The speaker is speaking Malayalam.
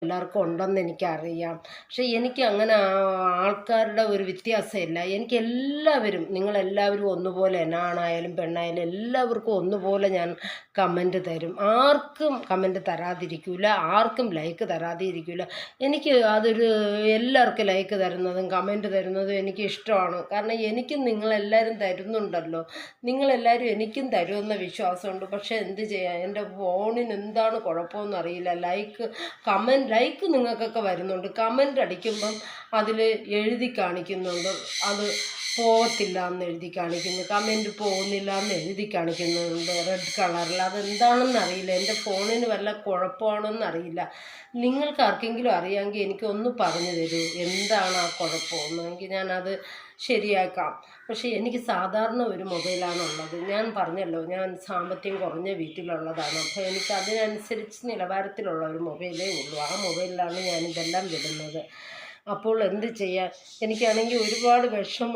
എല്ലാവർക്കും ഉണ്ടെന്ന് എനിക്കറിയാം. പക്ഷേ എനിക്ക് അങ്ങനെ ആൾക്കാരുടെ ഒരു വ്യത്യാസമില്ല. എനിക്ക് എല്ലാവരും നിങ്ങളെല്ലാവരും ഒന്നുപോലെ തന്നെ ആണായാലും പെണ്ണായാലും എല്ലാവർക്കും ഒന്നുപോലെ ഞാൻ കമൻറ്റ് തരും. ആർക്കും കമൻറ്റ് തരാതിരിക്കില്ല, ആർക്കും ലൈക്ക് തരാതെ ഇരിക്കില്ല. എനിക്ക് അതൊരു എല്ലാവർക്കും ലൈക്ക് തരുന്നതും കമൻറ്റ് തരുന്നതും എനിക്കിഷ്ടമാണ്. കാരണം എനിക്കും നിങ്ങളെല്ലാവരും തരുന്നുണ്ടല്ലോ. നിങ്ങളെല്ലാവരും എനിക്കും തരുമെന്ന വിശ്വാസമുണ്ട്. പക്ഷേ എന്ത് ചെയ്യാൻ, എൻ്റെ ഫോണിന് എന്താണ് കുഴപ്പമെന്നറിയില്ല. ലൈക്ക് നിങ്ങൾക്കൊക്കെ വരുന്നുണ്ട്, കമൻ്റ് അടിക്കുമ്പം അതിൽ എഴുതി കാണിക്കുന്നുണ്ട് അത് പോകത്തില്ല എന്ന് എഴുതി കാണിക്കുന്നു, കമൻറ്റ് പോകുന്നില്ല എന്ന് എഴുതി കാണിക്കുന്നുണ്ട് റെഡ് കളറിൽ. അതെന്താണെന്നറിയില്ല, എൻ്റെ ഫോണിന് വല്ല കുഴപ്പമാണെന്നറിയില്ല. നിങ്ങൾക്ക് ആർക്കെങ്കിലും അറിയാമെങ്കിൽ എനിക്കൊന്ന് പറഞ്ഞു തരൂ എന്താണ് ആ കുഴപ്പമെന്നെങ്കിൽ ഞാനത് ശരിയാക്കാം. പക്ഷേ എനിക്ക് സാധാരണ ഒരു മൊബൈലാണുള്ളത്. ഞാൻ പറഞ്ഞല്ലോ, ഞാൻ സാമ്പത്തികം കുറഞ്ഞ വീട്ടിലുള്ളതാണ്. അപ്പോൾ എനിക്ക് അതിനനുസരിച്ച് നിലവാരത്തിലുള്ള ഒരു മൊബൈലേ ഉള്ളൂ. ആ മൊബൈലിലാണ് ഞാനിതെല്ലാം വിടുന്നത്. അപ്പോൾ എന്ത് ചെയ്യാൻ, എനിക്കാണെങ്കിൽ ഒരുപാട് വിഷമം